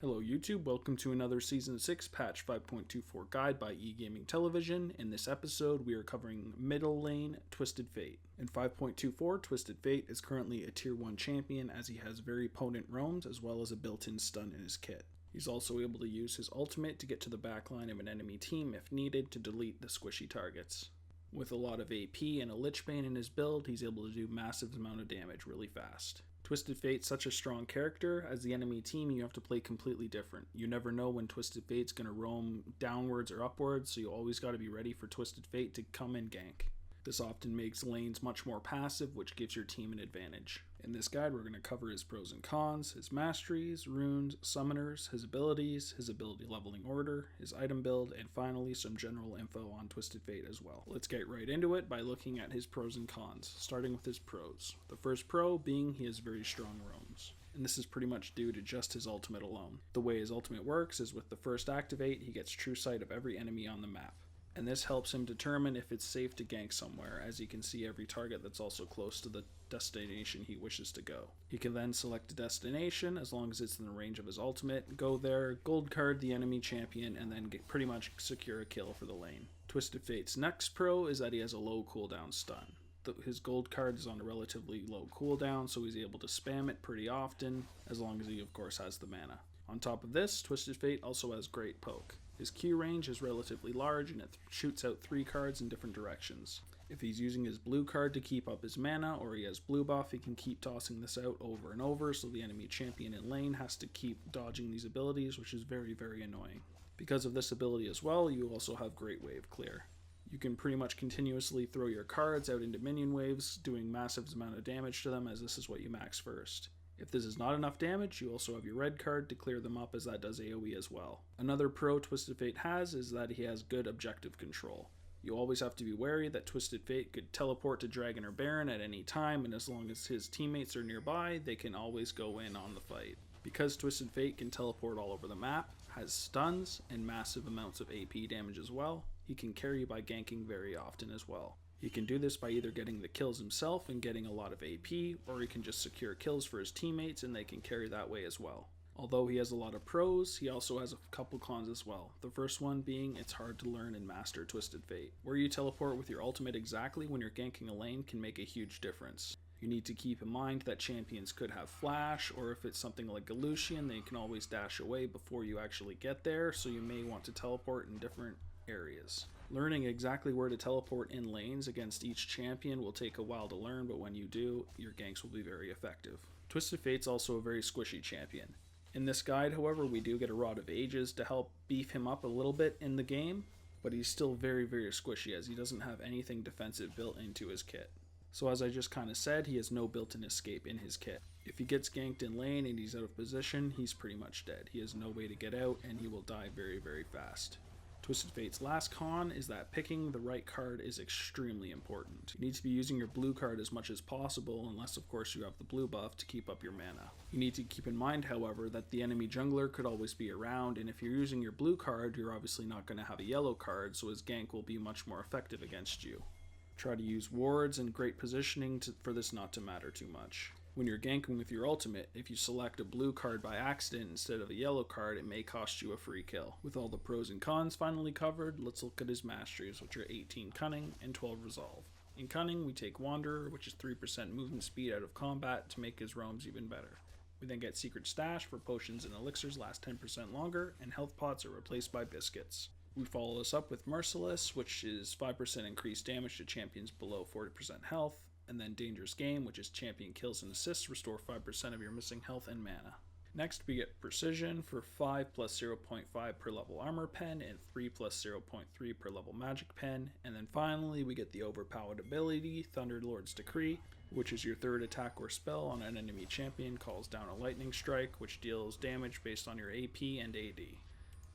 Hello YouTube, welcome to another Season 6 Patch 5.24 guide by eGaming Television. In this episode, we are covering middle lane Twisted Fate. In 5.24, Twisted Fate is currently a Tier 1 champion as he has very potent roams as well as a built-in stun in his kit. He's also able to use his ultimate to get to the backline of an enemy team if needed to delete the squishy targets. With a lot of AP and a Lich Bane in his build, he's able to do massive amount of damage really fast. Twisted Fate's such a strong character, as the enemy team you have to play completely different. You never know when Twisted Fate's going to roam downwards or upwards, so you always got to be ready for Twisted Fate to come and gank. This often makes lanes much more passive, which gives your team an advantage. In this guide, we're going to cover his pros and cons, his masteries, runes, summoners, his ability leveling order, his item build, and finally some general info on Twisted Fate as well. Let's get right into it by looking at his pros and cons, starting with his pros. The first pro being he has very strong roams. And this is pretty much due to just his ultimate alone. The way his ultimate works is with the first activate, he gets true sight of every enemy on the map. And this helps him determine if it's safe to gank somewhere, as he can see every target that's also close to the destination he wishes to go. He can then select a destination, as long as it's in the range of his ultimate, go there, gold card the enemy champion, and then pretty much secure a kill for the lane. Twisted Fate's next pro is that he has a low cooldown stun. His gold card is on a relatively low cooldown, so he's able to spam it pretty often, as long as he of course has the mana. On top of this, Twisted Fate also has great poke. His Q range is relatively large and it shoots out 3 cards in different directions. If he's using his blue card to keep up his mana, or he has blue buff, he can keep tossing this out over and over, so the enemy champion in lane has to keep dodging these abilities, which is very, very annoying. Because of this ability as well, you also have great wave clear. You can pretty much continuously throw your cards out into minion waves, doing massive amount of damage to them, as this is what you max first. If this is not enough damage, you also have your red card to clear them up, as that does AoE as well. Another pro Twisted Fate has is that he has good objective control. You always have to be wary that Twisted Fate could teleport to Dragon or Baron at any time, and as long as his teammates are nearby, they can always go in on the fight. Because Twisted Fate can teleport all over the map, has stuns, and massive amounts of AP damage as well, he can carry by ganking very often as well. He can do this by either getting the kills himself and getting a lot of AP, or he can just secure kills for his teammates and they can carry that way as well. Although he has a lot of pros, he also has a couple cons as well. The first one being it's hard to learn and master Twisted Fate. Where you teleport with your ultimate exactly when you're ganking a lane can make a huge difference. You need to keep in mind that champions could have flash, or if it's something like a Lucian, they can always dash away before you actually get there, so you may want to teleport in different areas. Learning exactly where to teleport in lanes against each champion will take a while to learn, but when you do, your ganks will be very effective. Twisted Fate's also a very squishy champion. In this guide, however, we do get a Rod of Ages to help beef him up a little bit in the game, but he's still very, very squishy as he doesn't have anything defensive built into his kit. So as I just kind of said, he has no built-in escape in his kit. If he gets ganked in lane and he's out of position, he's pretty much dead. He has no way to get out and he will die very, very fast. Twisted Fate's last con is that picking the right card is extremely important. You need to be using your blue card as much as possible, unless of course you have the blue buff to keep up your mana. You need to keep in mind, however, that the enemy jungler could always be around, and if you're using your blue card, you're obviously not going to have a yellow card, so his gank will be much more effective against you. Try to use wards and great positioning for this not to matter too much. When you're ganking with your ultimate, if you select a blue card by accident instead of a yellow card, it may cost you a free kill. With all the pros and cons finally covered, let's look at his masteries, which are 18 Cunning and 12 Resolve. In Cunning, we take Wanderer, which is 3% movement speed out of combat to make his roams even better. We then get Secret Stash for potions and elixirs last 10% longer, and health pots are replaced by biscuits. We follow this up with Merciless, which is 5% increased damage to champions below 40% health, and then Dangerous Game, which is champion kills and assists restore 5% of your missing health and mana. Next we get Precision for 5 plus 0.5 per level armor pen and 3 plus 0.3 per level magic pen, and then finally we get the overpowered ability Thunderlord's Decree, which is your third attack or spell on an enemy champion, calls down a lightning strike, which deals damage based on your AP and AD.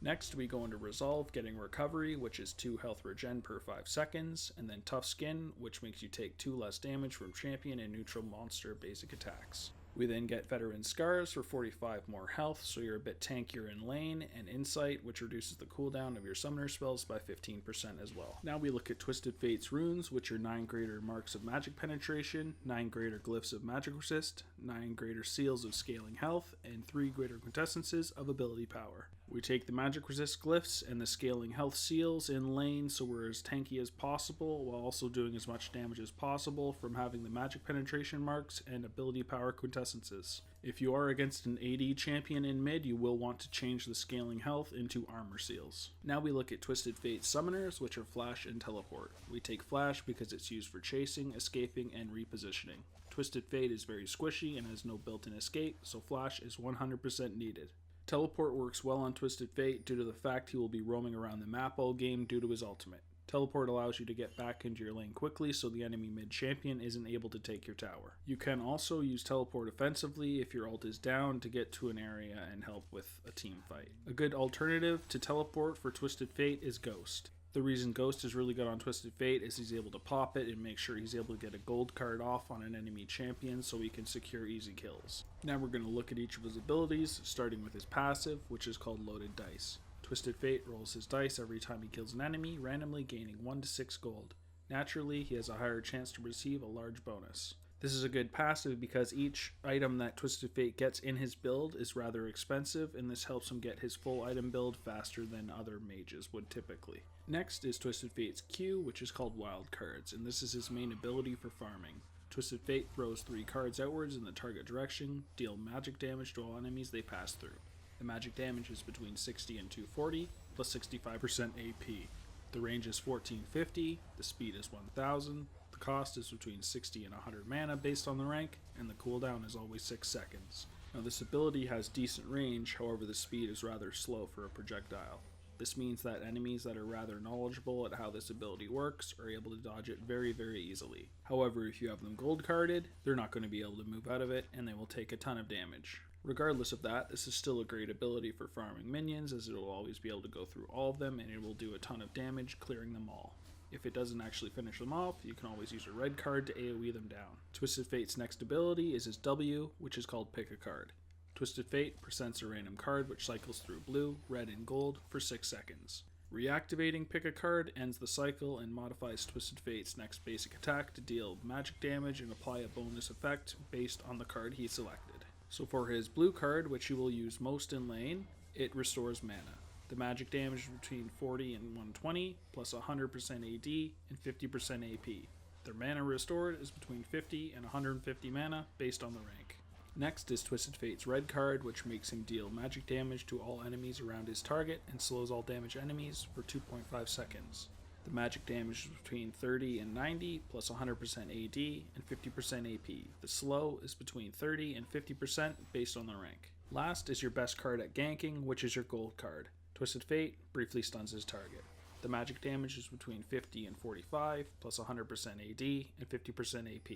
Next, we go into Resolve, getting Recovery, which is 2 health regen per 5 seconds, and then Tough Skin, which makes you take 2 less damage from champion and neutral monster basic attacks. We then get Veteran Scars for 45 more health, so you're a bit tankier in lane, and Insight, which reduces the cooldown of your summoner spells by 15% as well. Now we look at Twisted Fate's runes, which are 9 greater marks of magic penetration, 9 greater glyphs of magic resist, 9 greater seals of scaling health, and 3 greater quintessences of ability power. We take the magic resist glyphs and the scaling health seals in lane, so we're as tanky as possible while also doing as much damage as possible from having the magic penetration marks and ability power quintessences. If you are against an AD champion in mid, you will want to change the scaling health into armor seals. Now we look at Twisted Fate summoners, which are Flash and Teleport. We take Flash because it's used for chasing, escaping, and repositioning. Twisted Fate is very squishy and has no built-in escape, so Flash is 100% needed. Teleport works well on Twisted Fate due to the fact he will be roaming around the map all game due to his ultimate. Teleport allows you to get back into your lane quickly so the enemy mid champion isn't able to take your tower. You can also use Teleport offensively if your ult is down to get to an area and help with a team fight. A good alternative to Teleport for Twisted Fate is Ghost. The reason Ghost is really good on Twisted Fate is he's able to pop it and make sure he's able to get a gold card off on an enemy champion so he can secure easy kills. Now we're going to look at each of his abilities, starting with his passive, which is called Loaded Dice. Twisted Fate rolls his dice every time he kills an enemy, randomly gaining 1 to 6 gold. Naturally, he has a higher chance to receive a large bonus. This is a good passive because each item that Twisted Fate gets in his build is rather expensive, and this helps him get his full item build faster than other mages would typically. Next is Twisted Fate's Q, which is called Wild Cards, and this is his main ability for farming. Twisted Fate throws 3 cards outwards in the target direction, deal magic damage to all enemies they pass through. The magic damage is between 60 and 240, plus 65% AP. The range is 1450, the speed is 1000, the cost is between 60 and 100 mana based on the rank, and the cooldown is always 6 seconds. Now this ability has decent range, however the speed is rather slow for a projectile. This means that enemies that are rather knowledgeable at how this ability works are able to dodge it very easily. However, if you have them gold carded, they're not going to be able to move out of it, and they will take a ton of damage. Regardless of that, this is still a great ability for farming minions, as it will always be able to go through all of them and it will do a ton of damage clearing them all. If it doesn't actually finish them off, you can always use a red card to AoE them down. Twisted Fate's next ability is his W, which is called Pick a Card. Twisted Fate presents a random card which cycles through blue, red, and gold for 6 seconds. Reactivating Pick a Card ends the cycle and modifies Twisted Fate's next basic attack to deal magic damage and apply a bonus effect based on the card he selected. So for his blue card, which you will use most in lane, it restores mana. The magic damage is between 40 and 120, plus 100% AD and 50% AP. Their mana restored is between 50 and 150 mana based on the rank. Next is Twisted Fate's red card, which makes him deal magic damage to all enemies around his target and slows all damaged enemies for 2.5 seconds. The magic damage is between 30 and 90, plus 100% AD and 50% AP. The slow is between 30 and 50% based on the rank. Last is your best card at ganking, which is your gold card. Twisted Fate briefly stuns his target. The magic damage is between 50 and 45, plus 100% AD and 50% AP.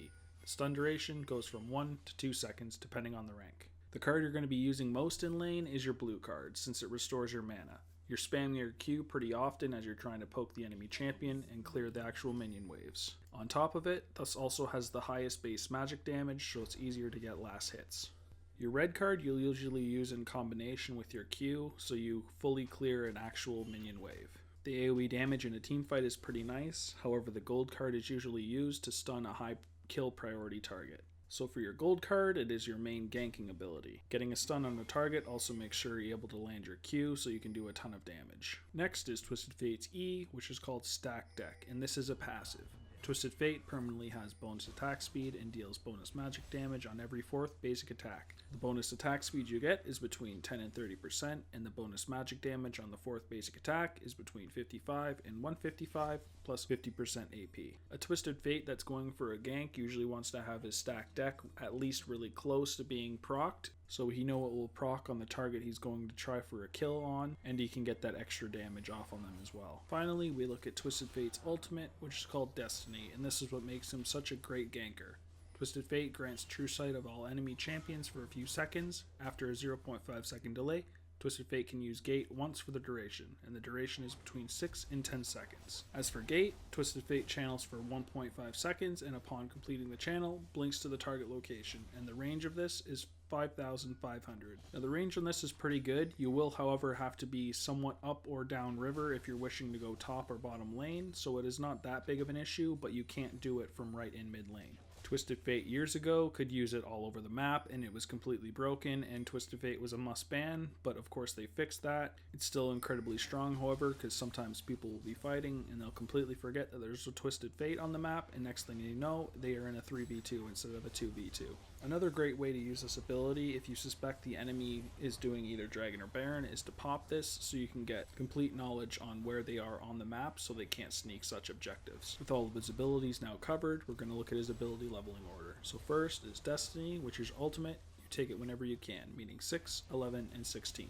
The stun duration goes from 1 to 2 seconds depending on the rank. The card you're going to be using most in lane is your blue card, since it restores your mana. You're spamming your Q pretty often as you're trying to poke the enemy champion and clear the actual minion waves. On top of it, this also has the highest base magic damage, so it's easier to get last hits. Your red card you'll usually use in combination with your Q, so you fully clear an actual minion wave. The AoE damage in a teamfight is pretty nice, however the gold card is usually used to stun a high kill priority target. So for your gold card, it is your main ganking ability. Getting a stun on a target also makes sure you're able to land your Q so you can do a ton of damage. Next is Twisted Fate's E, which is called Stack Deck, and this is a passive. Twisted Fate permanently has bonus attack speed and deals bonus magic damage on every 4th basic attack. The bonus attack speed you get is between 10 and 30%, and the bonus magic damage on the 4th basic attack is between 55 and 155, plus 50% AP. A Twisted Fate that's going for a gank usually wants to have his stack deck at least really close to being procced, so he know it will proc on the target he's going to try for a kill on, and he can get that extra damage off on them as well. Finally, we look at Twisted Fate's ultimate, which is called Destiny, and this is what makes him such a great ganker. Twisted Fate grants true sight of all enemy champions for a few seconds. After a 0.5 second delay, Twisted Fate can use Gate once for the duration, and the duration is between 6 and 10 seconds. As for Gate, Twisted Fate channels for 1.5 seconds, and upon completing the channel, blinks to the target location, and the range of this is 5,500. Now the range on this is pretty good. You will, however, have to be somewhat up or down river if you're wishing to go top or bottom lane, so it is not that big of an issue, but you can't do it from right in mid lane. Twisted Fate years ago could use it all over the map, and it was completely broken, and Twisted Fate was a must ban, but of course they fixed that. It's still incredibly strong, however, because sometimes people will be fighting and they'll completely forget that there's a Twisted Fate on the map, and next thing you know, they are in a 3v2 instead of a 2v2. Another great way to use this ability, if you suspect the enemy is doing either Dragon or Baron, is to pop this so you can get complete knowledge on where they are on the map so they can't sneak such objectives. With all of his abilities now covered, we're going to look at his ability leveling order. So first is Destiny, which is ultimate. You take it whenever you can, meaning 6, 11, and 16.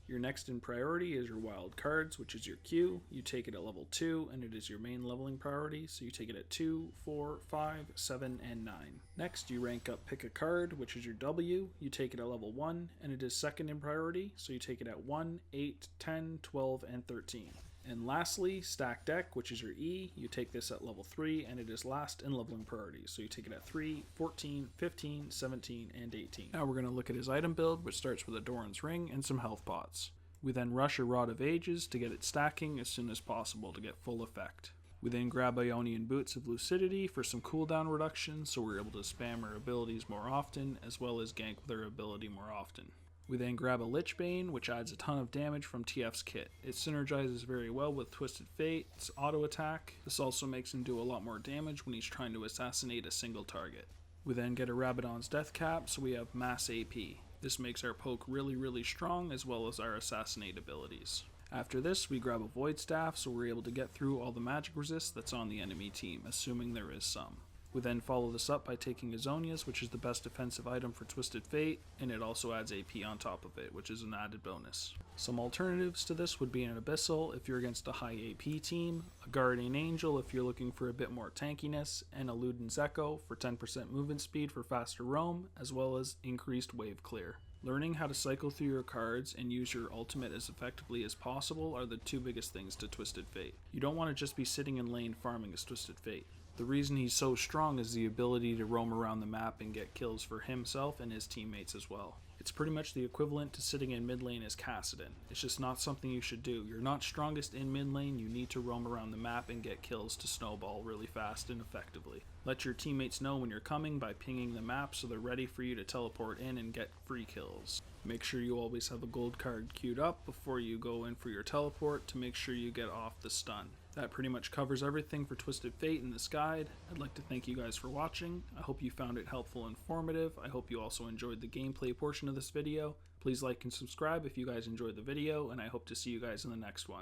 Your next in priority is your wild cards, which is your Q. You take it at level 2, and it is your main leveling priority, so you take it at 2, 4, 5, 7, and 9. Next, you rank up pick a card, which is your W. You take it at level 1, and it is second in priority, so you take it at 1, 8, 10, 12, and 13. And lastly, Stack Deck, which is your E. You take this at level 3, and it is last in leveling priority. So you take it at 3, 14, 15, 17, and 18. Now we're going to look at his item build, which starts with a Doran's Ring and some health pots. We then rush a Rod of Ages to get it stacking as soon as possible to get full effect. We then grab Ionian Boots of Lucidity for some cooldown reduction, so we're able to spam our abilities more often, as well as gank with our ability more often. We then grab a Lich Bane, which adds a ton of damage from TF's kit. It synergizes very well with Twisted Fate's auto attack. This also makes him do a lot more damage when he's trying to assassinate a single target. We then get a Rabadon's Death Cap, so we have mass AP. This makes our poke really strong, as well as our assassinate abilities. After this, we grab a Void Staff, so we're able to get through all the magic resist that's on the enemy team, assuming there is some. We then follow this up by taking Azonius, which is the best defensive item for Twisted Fate, and it also adds AP on top of it, which is an added bonus. Some alternatives to this would be an Abyssal if you're against a high AP team, a Guardian Angel if you're looking for a bit more tankiness, and a Luden's Echo for 10% movement speed for faster roam, as well as increased wave clear. Learning how to cycle through your cards and use your ultimate as effectively as possible are the two biggest things to Twisted Fate. You don't want to just be sitting in lane farming as Twisted Fate. The reason he's so strong is the ability to roam around the map and get kills for himself and his teammates as well. It's pretty much the equivalent to sitting in mid lane as Kassadin. It's just not something you should do. You're not strongest in mid lane, you need to roam around the map and get kills to snowball really fast and effectively. Let your teammates know when you're coming by pinging the map so they're ready for you to teleport in and get free kills. Make sure you always have a gold card queued up before you go in for your teleport to make sure you get off the stun. That pretty much covers everything for Twisted Fate in this guide. I'd like to thank you guys for watching. I hope you found it helpful and informative. I hope you also enjoyed the gameplay portion of this video. Please like and subscribe if you guys enjoyed the video, and I hope to see you guys in the next one.